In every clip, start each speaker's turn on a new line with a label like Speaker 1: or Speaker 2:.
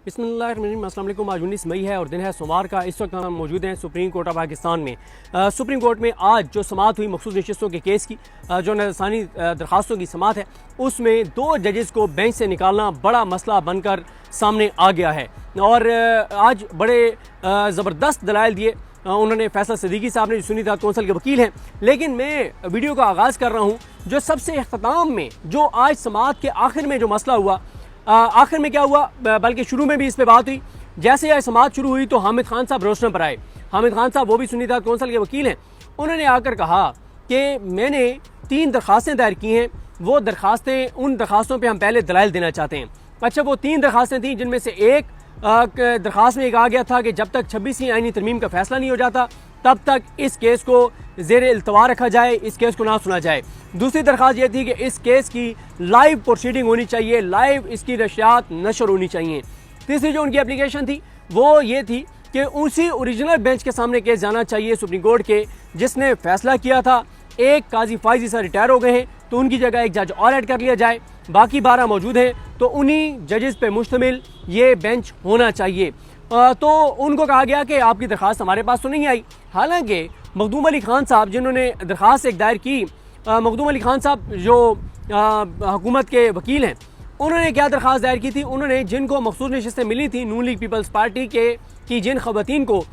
Speaker 1: बिस्मिल्लाहिर्रहमानिर्रहीम। अस्सलाम वालेकुम। आज 19 मई है और दिन है सोमवार का। इस वक्त हम मौजूद हैं सुप्रीम कोर्ट ऑफ पाकिस्तान में। सुप्रीम कोर्ट में आज जो समाअत हुई मखसूस नशिस्तों के केस की, जो नज़रसानी दरखास्तों की समाअत है, उसमें 2 जजेस को बेंच से निकालना बड़ा मसला बनकर सामने आ गया है। और आज बड़े ज़बरदस्त दलाइल दिए उन्होंने। फैसल सिद्दीकी साहब ने, जो सुन्नी इत्तेहाद कौंसिल के वकील हैं। लेकिन मैं वीडियो का आगाज़ कर रहा हूँ जो सबसे अख्ताम में, जो आज समाअत के आखिर में जो मसला हुआ। आखिर में क्या हुआ, बल्कि शुरू में भी इस पे बात हुई। जैसे यह समाअत शुरू हुई तो हामिद खान साहब रोशनम पर आए। हामिद खान साहब वो भी सुन्नी इत्तेहाद कौंसिल के वकील हैं। उन्होंने आकर कहा कि मैंने 3 दरखास्तें दायर की हैं, वो दरखास्तें, उन दरखास्तों पर हम पहले दलाइल देना चाहते हैं। अच्छा, वो 3 दरखास्तें थीं जिनमें से एक दरखास्त में कहा गया था कि जब तक 26वीं आईनी तरमीम का फैसला नहीं हो जाता तब तक इस केस को ज़ेर इल्तवा रखा जाए, इस केस को ना सुना जाए। दूसरी दरखास्त ये थी कि इस केस की लाइव प्रोसीडिंग होनी चाहिए, लाइव इसकी नशियात नशर होनी चाहिए। तीसरी जो उनकी एप्लीकेशन थी वो ये थी कि उसी ओरिजिनल बेंच के सामने केस जाना चाहिए सुप्रीम कोर्ट के, जिसने फैसला किया था। एक काजी फाइजी साहब रिटायर हो गए हैं तो उनकी जगह एक जज और ऐड कर लिया जाए, बाकी 12 मौजूद हैं तो उन्हीं जजेस पे मुश्तमिल ये बेंच होना चाहिए। तो उनको कहा गया कि आपकी दरखास्त हमारे पास तो नहीं आई। हालांकि मखदूम अली खान साहब, जिन्होंने दरखास्त एक दायर की, मखदूम अली खान साहब जो हुकूमत के वकील हैं, उन्होंने क्या दरखास्त दायर की थी? उन्होंने जिनको मखसूस नशिस्तें मिली थी नून लीग पीपल्स पार्टी के की जिन खवातीन को,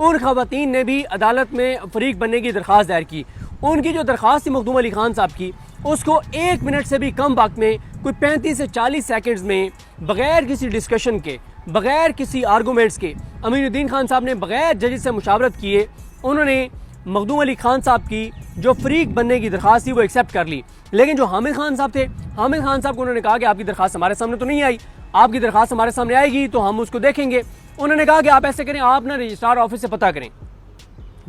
Speaker 1: उन खवातीन ने भी अदालत में फरीक बनने की दरखास्त दायर की। उनकी जो दरखास्त थी मखदूम अली खान साहब की, उसको 1 मिनट से भी कम वक्त में, कोई 35 से 40 सेकंड्स में, बगैर किसी डिस्कशन के, बगैर किसी आर्गूमेंट्स के, अमीनुद्दीन खान साहब ने बगैर जजेस से मुशावरत किए, उन्होंने मखदूम अली खान साहब की जो फरीक बनने की दरखास्त थी वो एक्सेप्ट कर ली। लेकिन जो हामिद खान साहब थे, हामिद खान साहब को उन्होंने कहा कि आपकी दरखास्त हमारे सामने तो नहीं आई, आपकी दरखास्त हमारे सामने आएगी तो हम उसको देखेंगे। उन्होंने कहा कि आप ऐसे करें, आप ना रजिस्ट्रार ऑफिस से पता करें,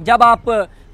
Speaker 1: जब आप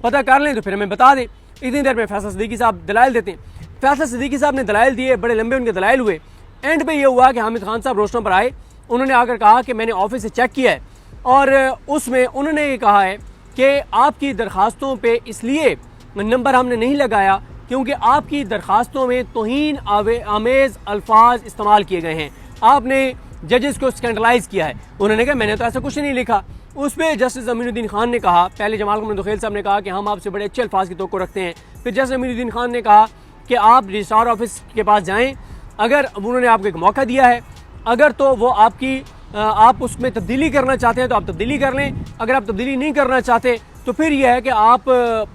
Speaker 1: पता कर लें तो फिर हमें बता दें। इतनी देर में फैसल सिद्दीकी साहब दलाइल देते हैं। फैसल सिद्दीकी साहब ने दलाइल दिए, बड़े लंबे उनके दलाइल हुए। एंड पे ये हुआ कि हामिद खान साहब रोशनम पर आए। उन्होंने आकर कहा कि मैंने ऑफिस से चेक किया है और उसमें उन्होंने ये कहा है कि आपकी दरखास्तों पे इसलिए नंबर हमने नहीं लगाया क्योंकि आपकी दरखास्तों में तौहीन आमेज़ अल्फाज इस्तेमाल किए गए हैं, आपने जजेस को स्कैंडलाइज किया है। उन्होंने कहा मैंने तो ऐसा कुछ नहीं लिखा। उस पर जस्टिस अमीनुद्दीन खान ने कहा, पहले जमाल खलील दुखैल साहब ने कहा कि हम आपसे बड़े अच्छे अल्फाज की तवक्को रखते हैं। फिर जस्टिस अमीनुद्दीन खान ने कहा कि आप रजिस्ट्रार ऑफिस के पास जाएँ, अगर उन्होंने आपको एक मौका दिया है, अगर तो वो आप उसमें तब्दीली करना चाहते हैं तो आप तब्दीली कर लें, अगर आप तब्दीली नहीं करना चाहते तो फिर यह है कि आप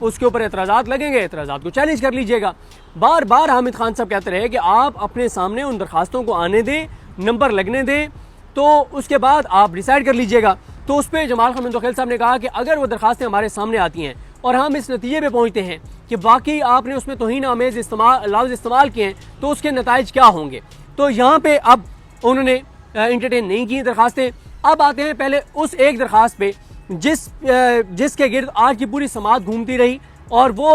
Speaker 1: उसके ऊपर एतराज़ात लगेंगे, एतराज़ात को चैलेंज कर लीजिएगा। बार बार हामिद खान साहब कहते रहे कि आप अपने सामने उन दरखास्तों को आने दें, नंबर लगने दें, तो उसके बाद आप डिसाइड कर लीजिएगा। तो उस पर जमाल खलील दुखैल साहब ने कहा कि अगर वो दरखास्तें हमारे सामने आती हैं और हम इस नतीजे पे पहुँचते हैं कि वाकई आपने उसमें तौहीन आमेज़ लफ्ज़ इस्तेमाल किए हैं तो उसके नताइज क्या होंगे। तो यहाँ पर अब उन्होंने इंटरटेन नहीं की दरखास्तें। अब आते हैं पहले उस एक दरखास्त पे जिसके गिर्द आज की पूरी समाअत घूमती रही, और वो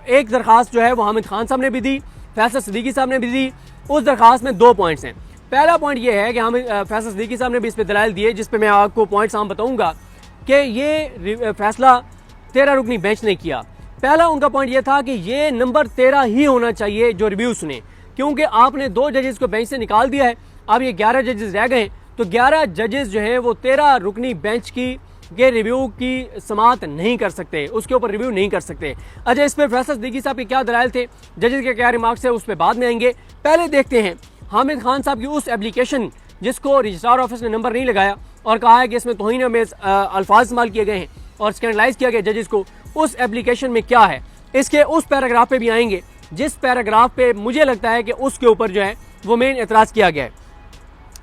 Speaker 1: एक दरखास्त जो है वो हामिद खान साहब ने भी दी, फैसल सिद्दीकी साहब ने भी दी। उस दरखास्त में 2 पॉइंट्स हैं। पहला पॉइंट ये है कि फैसल सिद्दीकी साहब ने भी इस पर दलाइल दिए, जिस पे मैं आपको पॉइंट्स हम बताऊँगा कि ये फैसला 13 रुकनी बेंच ने किया। पहला उनका पॉइंट ये था कि ये नंबर 13 ही होना चाहिए जो रिव्यू सुने, क्योंकि आपने 2 जजेस को बेंच से निकाल दिया है, अब ये 11 जजेस रह गए, तो 11 जजेस जो हैं वो 13 रुकनी बेंच के रिव्यू की समाअत नहीं कर सकते, उसके ऊपर रिव्यू नहीं कर सकते। अच्छा, इस पर फैसल सिद्दीकी साहब के क्या दलाइल थे, जजेस के क्या रिमार्क्स है, उस पर बाद में आएंगे। पहले देखते हैं हामिद खान साहब की उस एप्लीकेशन जिसको रजिस्ट्रार ऑफिस ने नंबर नहीं लगाया और कहा है कि इसमें तौहीन आमेज़ अल्फाज इस्तेमाल किए गए हैं और स्कैंडलाइज किया गया जजेस को। उस एप्लीकेशन में क्या है, इसके उस पैराग्राफ पे भी आएंगे जिस पैराग्राफ पे मुझे लगता है कि उसके ऊपर जो है वो मेन एतराज़ किया गया है।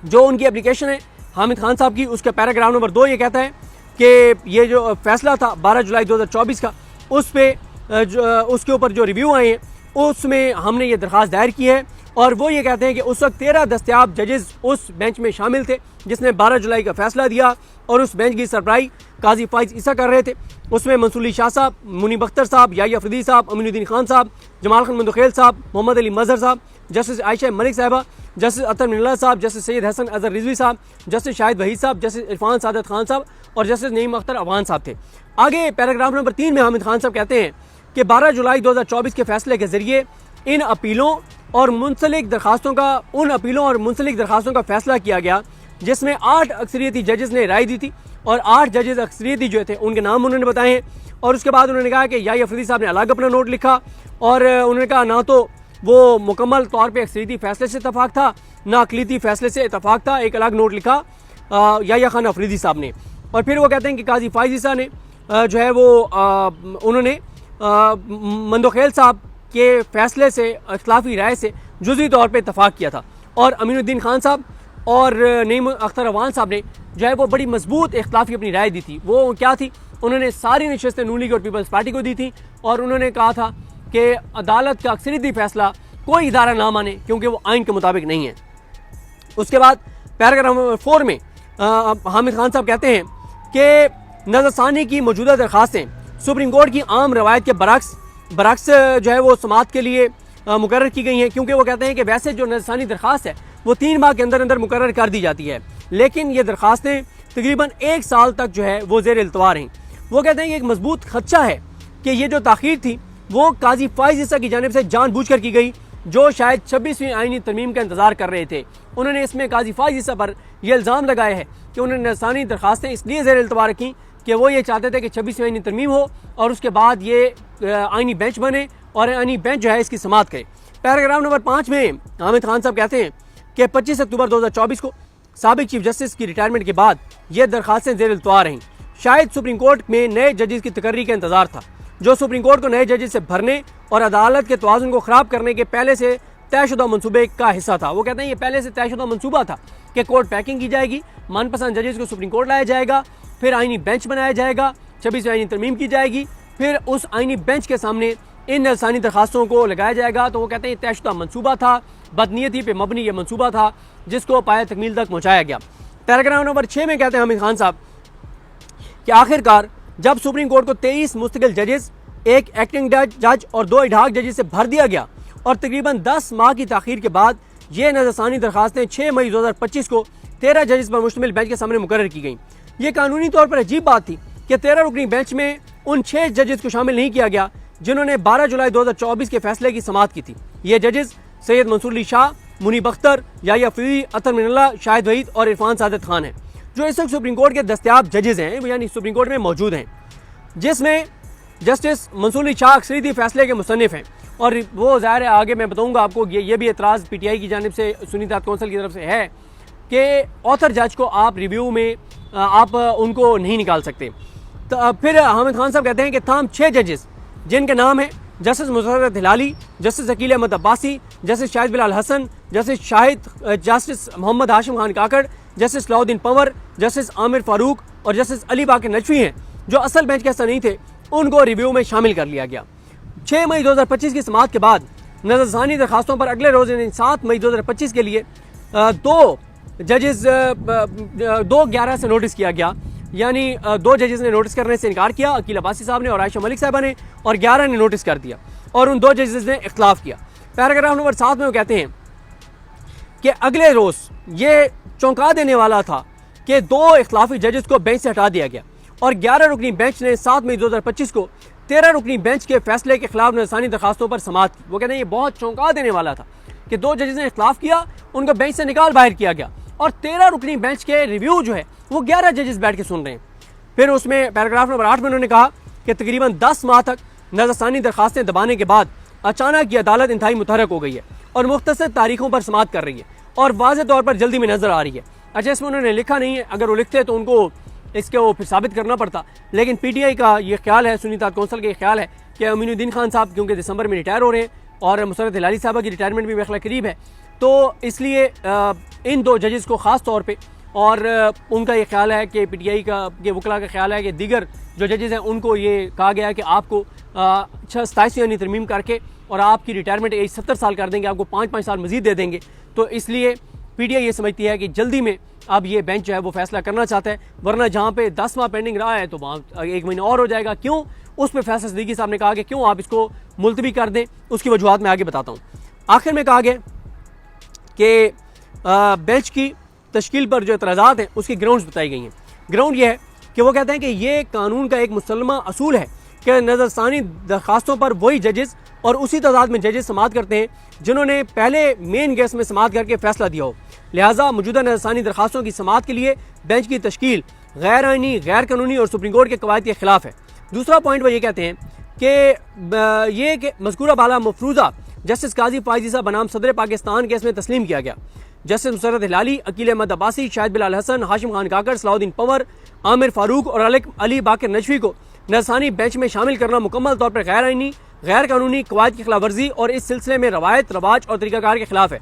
Speaker 1: जो उनकी एप्लीकेशन है हामिद खान साहब की, उसका पैराग्राफ नंबर 2 ये कहता है कि ये जो फैसला था 12 जुलाई 2024 का, उस पे उसके ऊपर जो रिव्यू आए हैं उसमें हमने ये दरखास्त दायर की है, और वो ये कहते हैं कि उस वक्त 13 दस्तयाब जजेस उस बेंच में शामिल थे जिसने 12 जुलाई का फैसला दिया, और उस बेंच की सरबराही काजी फाइज ईसा कर रहे थे। उसमें मंसूर अली शाह साहब, मुनीब अख्तर साहब, याहिया अफरीदी साहब, अमीनुद्दीन खान साहब, जमाल खलील दुखैल साहब, मोहम्मद अली मजहर साहब, जस्टिस आयशा मलिक साहबा, जस्टिस अतर मिन्नाह साहब, जस्टिस सैयद हसन अजहर रिजवी साहब, जस्टिस शाहिद वहीद साहब, जस्टिस इरफान सादत खान साहब और जस्टिस नईम अख्तर अवान साहब थे। आगे पैराग्राफ नंबर 3 में हामिद खान साहब कहते हैं कि 12 जुलाई 2024 के फैसले के जरिए इन अपीलों और मुंसलिक दरखास्तों का फैसला किया गया जिसमें 8 अक्सरियती जजेस ने राय दी थी और 8 जजेस अक्सरियती जो थे उनके नाम उन्होंने बताए हैं। और उसके बाद उन्होंने कहा कि याहिया अफरीदी साहब ने अलग अपना नोट लिखा और उन्होंने कहा ना तो वो मुकम्मल तौर पर अक्सरियती फैसले से इतफाक़ था, ना अक़लियती फैसले से इतफाक़ था। एक अलग नोट लिखा याहिया खान अफरीदी साहब ने। और फिर वो कहते हैं कि काजी फाइज़ ईसा ने जो है वो उन्होंने मंदोखेल साहब के फैसले से इख्तिलाफी राय से जुज़ी तौर पे इतफाक़ किया था। और अमीनुद्दीन खान साहब और नईम अख्तर अवान साहब ने जो है वो बड़ी मजबूत इख्तिलाफी अपनी राय दी थी। वो क्या थी, उन्होंने सारी नशस्तें नून लीग और पीपल्स पार्टी को दी थी और उन्होंने कहा था कि अदालत का अक्सरियती फैसला कोई इदारा ना माने क्योंकि वो आइन के मुताबिक नहीं है। उसके बाद पैराग्राफ नंबर 4 में हामिद खान साहब कहते हैं कि नज़रसानी की मौजूदा दरखास्तें सुप्रीम कोर्ट की आम रवायत के बरक्स जो है वो समाअत के लिए मुकर्रर की गई हैं, क्योंकि वो कहते हैं कि वैसे जो नज़रसानी दरख्वास्त है वो 3 माह के अंदर अंदर मुकर्रर कर दी जाती है, लेकिन ये दरख्वास्तें तकरीबन 1 साल तक जो है वो ज़ेर इल्तवा रहीं। वो कहते हैं कि एक मजबूत खदशा है कि ये जो ताख़ीर थी वो काजी फाइज़ ईसा की जानिब से जानबूझकर की गई, जो शायद 26वीं आइनी तरमीम का इंतजार कर रहे थे। उन्होंने इसमें काजी फाइज़ ईसा पर यह इल्ज़ाम लगाया है कि उन्होंने नज़रसानी दरख्वास्तें इसलिए ज़ेर इल्तवा रखी कि वो ये चाहते थे कि 26वीं आइनी तरमीम हो और उसके बाद ये आइनी बेंच बने और आइनी बेंच जो है इसकी समाअत करे। पैराग्राफ नंबर 5 में हामिद खान साहब कहते हैं कि 25 अक्टूबर 2024 को साबिक चीफ जस्टिस की रिटायरमेंट के बाद ये दरख्वास्तें ज़ेर इल्तवा रहीं। शायद सुप्रीम कोर्ट में नए जजेस की तकर्री का इंतजार था, जो सुप्रीम कोर्ट को नए जजेस से भरने और अदालत के तवाज़ुन को ख़राब करने के पहले से तयशुदा मनसूबे का हिस्सा था। वो कहते हैं ये पहले से तयशुदा मनसूबा था कि कोर्ट पैकिंग की जाएगी, मनपसंद जजेस को सुप्रीम कोर्ट लाया जाएगा, फिर आइनी बेंच बनाया जाएगा, 26वीं आइनी तरमीम की जाएगी, फिर उस आइनी बेंच के सामने इन नज़रसानी दरखास्तों को लगाया जाएगा। तो वो कहते हैं तयशुदा मनसूबा था, बदनीयती पे मबनी ये मनसूबा था जिसको पाया तकमील तक पहुँचाया गया। पैराग्राफ नंबर 6 में कहते हैं हामिद खान साहब कि आखिरकार जब सुप्रीम कोर्ट को 23 मुस्तकिल जजेस, एक एक्टिंग जज और 2 इडहाक जजेस से भर दिया गया और तकरीबन 10 माह की ताख़ीर के बाद ये नज़रसानी दरखास्तें 6 मई 2025 को 13 जजेस पर मुश्तमिल बेंच के सामने मुकर्रर की गई। ये कानूनी तौर पर अजीब बात थी कि 13 रुकनी बेंच में उन 6 जजेस को शामिल नहीं किया गया जिन्होंने 12 जुलाई 2024 के फैसले की समाअत की थी। ये जजेस सैयद मंसूर अली शाह, मुनीब अख्तर, याहिया अफरीदी, अतर मिनल्ला, शाहिद वहीद और इरफान सादिक खान हैं, जो इस वक्त सुप्रीम कोर्ट के दस्तयाब जजेस हैं, यानी सुप्रीम कोर्ट में मौजूद हैं, जिसमें जस्टिस मंसूर अली शाह अक्सरियती फैसले के मुसन्निफ हैं। और वो ज़ाहिर है आगे मैं बताऊंगा आपको, ये भी एतराज़ PTI की जानिब से सुन्नी इत्तेहाद कौंसिल की तरफ से है कि ऑथर जज को आप रिव्यू में आप उनको नहीं निकाल सकते। तो फिर हामिद खान साहब कहते हैं कि तमाम 6 जजेस जिनके नाम हैं justice Musarrat Hilali, justice Aqeel Ahmad Abbasi, justice Shahid Bilal Hassan, justice Mohammad Hashim Khan Kakar, justice Salahuddin Panwar, justice Aamir Farooq और जस्टिस अली बाकर नजफी हैं, जो असल बेंच के हिस्सा नहीं थे, उनको रिव्यू में शामिल कर लिया गया। 6 मई 2025 की समाअत के बाद नज़रसानी दरखास्तों पर अगले रोज़ 7 मई 2025 के लिए 2 जजेस 2/11 से नोटिस किया गया, यानी 2 जजेस ने नोटिस करने से इनकार किया, अकील अब्बासी साहब ने और आयशा मलिक साहबा ने, और 11 ने नोटिस कर दिया और उन 2 जजेस ने इख्तिलाफ किया। पैराग्राफ नंबर 7 में वो कहते हैं कि अगले रोज़ ये चौंका देने वाला था कि 2 इख्तिलाफी जजेस को बेंच से हटा दिया गया और 11 रुकनी बेंच ने 7 मई 2025 को 13 रुकनी बेंच के फैसले के खिलाफ नज़रसानी दरखास्तों पर समाअत की। वो कहते हैं ये बहुत चौंका देने वाला था कि 2 जजेस ने इख्तिलाफ किया, उनको बेंच से निकाल बाहर किया गया और 13 रुकनी बेंच के रिव्यू जो है वो 11 जजेस बैठ के सुन रहे हैं। फिर उसमें पैराग्राफ नंबर 8 में उन्होंने कहा कि तकरीबन 10 माह तक नज़रसानी दरखास्तें दबाने के बाद अचानक ये अदालत इंतहाई मुतहरक हो गई है और मुख्तसर तारीखों पर समाअत कर रही है और वाज़ेह तौर पर जल्दी में नज़र आ रही है। अच्छा, इसमें उन्होंने लिखा नहीं है, अगर वो लिखते तो उनको इसको फिर साबित करना पड़ता, लेकिन PTI का ये ख्याल है, सुन्नी इत्तेहाद कौंसिल का ये ख्याल है कि अमीनुद्दीन खान साहब क्योंकि दिसंबर में रिटायर हो रहे हैं और मुसर्रत हिलाली साहबा की रिटायरमेंट भी मेरे करीब है, तो इसलिए इन 2 जजेस को ख़ास तौर पे, और उनका ये ख्याल है कि PTI का के वकला का ख्याल है कि दीगर जो जजेस हैं उनको ये कहा गया है कि आपको 27वीं आइनी तरमीम करके और आपकी रिटायरमेंट एज 70 साल कर देंगे, आपको 5-5 साल मजीद दे देंगे। तो इसलिए PTI ये समझती है कि जल्दी में अब ये बेंच जो है वो फैसला करना चाहता है, वरना जहाँ पे 10 माह पेंडिंग रहा है तो वहाँ 1 महीना और हो जाएगा। क्यों? उस पर फैसला सिद्दीकी साहब ने कहा कि क्यों आप इसको मुलतवी कर दें, उसकी वजूहत मैं आगे बताता हूँ। आखिर में कहा गया कि बेंच की तश्कील पर जो एतराज़ात हैं उसकी ग्राउंड्स बताई गई हैं। ग्राउंड ये है कि वो कहते हैं कि ये कानून का एक मुसल्लमा असूल है कि नज़रसानी दरखास्तों पर वही जजेस और उसी तादाद में जजेस समाअत करते हैं जिन्होंने पहले मेन केस में समाअत करके फैसला दिया हो। लिहाजा मौजूदा नज़रसानी दरखास्तों की समाअत के लिए बेंच की तश्कील गैर आइनी, गैर कानूनी और सुप्रीम कोर्ट के कवायद के खिलाफ है। दूसरा पॉइंट वो ये कहते हैं कि मज़कूरा बाला मफरूज़ा जस्टिस काजी फायज़ बनाम सदर पाकिस्तान केस में तस्लीम किया गया। जस्टिस मुसर्रत हिलाली, अकील अहमद अब्बासी, शाहिद बिलाल हसन, हाशिम खान काकर, सलाउद्दीन पंवर, आमिर फारूक और अली बाकर नजफी को नज़रसानी बेंच में शामिल करना मुकम्मल तौर पर गैर आइनी, गैर कानूनी, कवायद की खिलाफ वर्जी और इस सिलसिले में रवायत, रवाज और तरीकाकार के खिलाफ है।